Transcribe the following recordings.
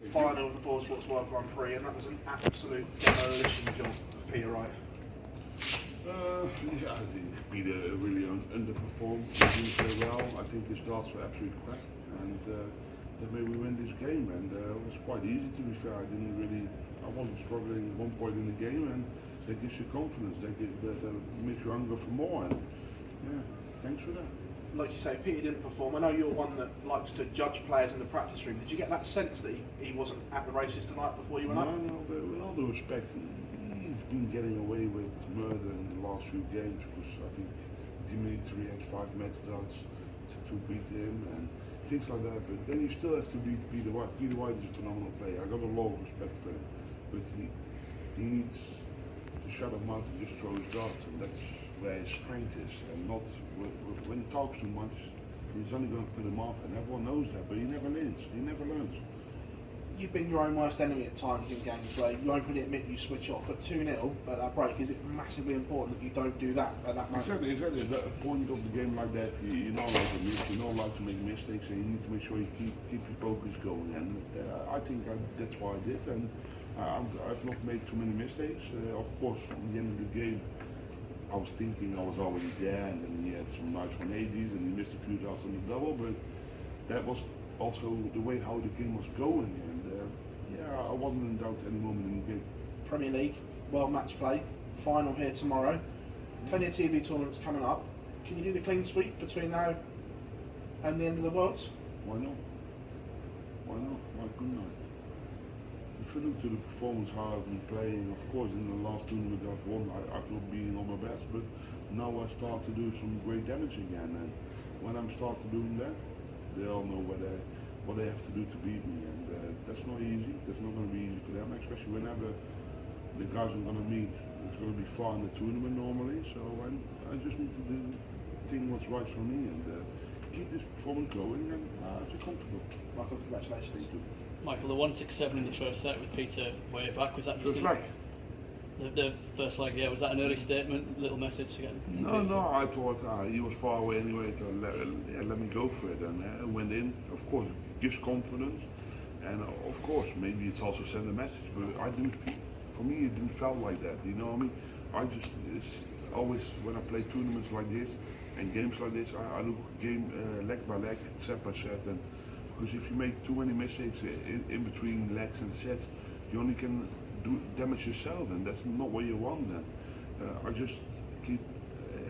final of the Board Sports World Grand Prix, and that was an absolute demolition job of Peter Wright. Yeah, I think Peter really underperformed. He didn't play well. I think his darts were absolute crap, and that made we win this game. And it was quite easy, to be fair. I wasn't struggling at one point in the game, and that gives you confidence. That makes you hunger for more. And yeah, thanks for that. Like you say, Peter didn't perform. I know you're one that likes to judge players in the practice room. Did you get that sense that he wasn't at the races tonight before you went up? No, but with all due respect, he's been getting away with murder in the last few games, because I think Dimitri has 5 match darts to beat him and things like that. But then you still have to beat Peter Wright. Peter Wright is a phenomenal player. I got a lot of respect for him, but he needs to shut him out and just throw his darts, and that's where his strength is, and not when he talks too much. He's only going to put him off, and everyone knows that, but he never learns. He never learns. You've been your own worst enemy at times in games where you openly admit you switch off at 2-0 at that break. Is it massively important that you don't do that at that moment? Exactly. At a point of the game like that, you're not allowed to miss, you're not allowed to make mistakes, and you need to make sure you keep your focus going. And I think that's why I did, and I've not made too many mistakes. Of course, at the end of the game, I was thinking I was already there, and then he had some nice 180s, and he missed a few darts on the double, but that was also the way how the game was going, and yeah, I wasn't in doubt any moment in the game. Premier League, World Match Play, final here tomorrow. Plenty of TV tournaments coming up. Can you do the clean sweep between now and the end of the Worlds? Why not? Why not? Why couldn't I? If you look to the performance, how I've been playing, of course in the last tournament I've won, I've not been on my best, but now I start to do some great damage again, and when I'm start to doing that, they all know what they have to do to beat me, and that's not easy. That's not going to be easy for them, especially whenever the guys I'm going to meet, it's going to be far in the tournament normally, so I just need to do what's right for me, and keep this performance going, and I feel comfortable. Michael, congratulations. Michael, the 167 in the first set with Peter way back, was that First leg? The first leg, yeah. Was that an early statement, little message again? No, I thought he was far away anyway, to let me go for it, and I went in. Of course, it gives confidence, and of course, maybe it's also send a message, but I didn't feel, for me, it didn't feel like that, you know what I mean? It's always, when I play tournaments like this, and games like this, I look game leg by leg, set by set, and because if you make too many mistakes in between legs and sets, you only can damage yourself, and that's not what you want then. I just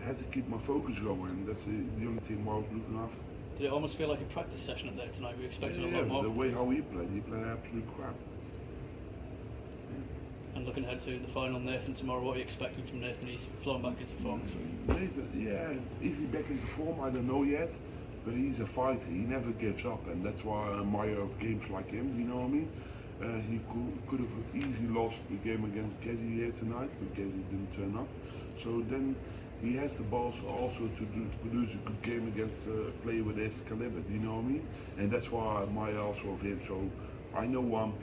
had to keep my focus going, and that's the only thing I was looking after. Did it almost feel like a practice session up there tonight? We expected a lot more. The way how he played absolute crap. And looking ahead to the final, Nathan, tomorrow, what are you expecting from Nathan? He's flown back into form this week. Nathan, yeah, is he back into form? I don't know yet, but he's a fighter. He never gives up, and that's why I admire of games like him. You know what I mean? He could have easily lost the game against Geddy here tonight, but Geddy didn't turn up. So then he has the balls also to produce a good game against a player with his caliber. You know what I mean? And that's why I admire also of him. So I know what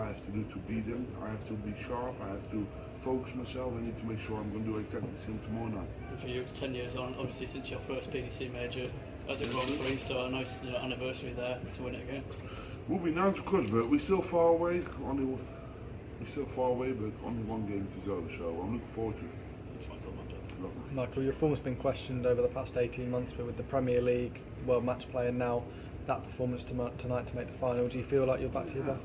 I have to do to beat him. I have to be sharp. I have to focus myself. I need to make sure I'm going to do exactly the same tomorrow night. And for you, it's 10 years on, obviously since your first PDC major at the Grand Prix, so a nice anniversary there to win it again. Will be nice, of course, but we're still far away. But only one game to go, so I'm looking forward to it. Thanks, Michael. Michael, your form has been questioned over the past 18 months, but with the Premier League, World Match Play, and now that performance tonight to make the final, do you feel like you're back to your best?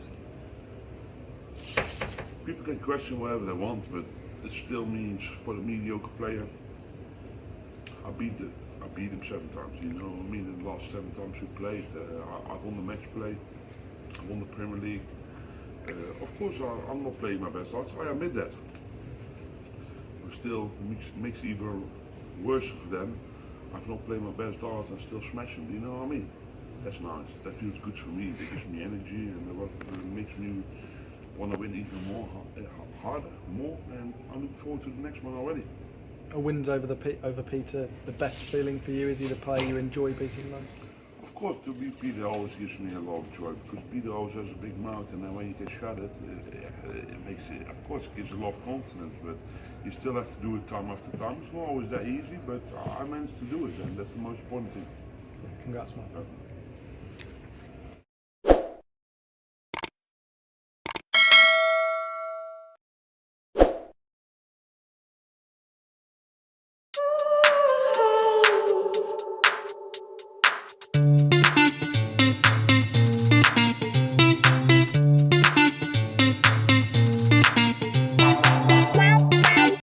People can question whatever they want, but it still means for the mediocre player, I beat him 7 times. You know what I mean? In the last 7 times we played, I won the match play, I won the Premier League. Of course, I'm not playing my best darts. I admit that. But still, makes it even worse for them. I've not played my best darts and still smash them. You know what I mean? That's nice. That feels good for me. It gives me energy, and it makes me want to win even more, harder, more. And I'm looking forward to the next one already. A wins over Peter, the best feeling for you? Is he the player you enjoy beating most? Of course, to beat Peter always gives me a lot of joy, because Peter always has a big mouth, and then when you get shot at, it makes it, of course, it gives a lot of confidence, but you still have to do it time after time. It's not always that easy, but I managed to do it, and that's the most important thing. Congrats, Mike.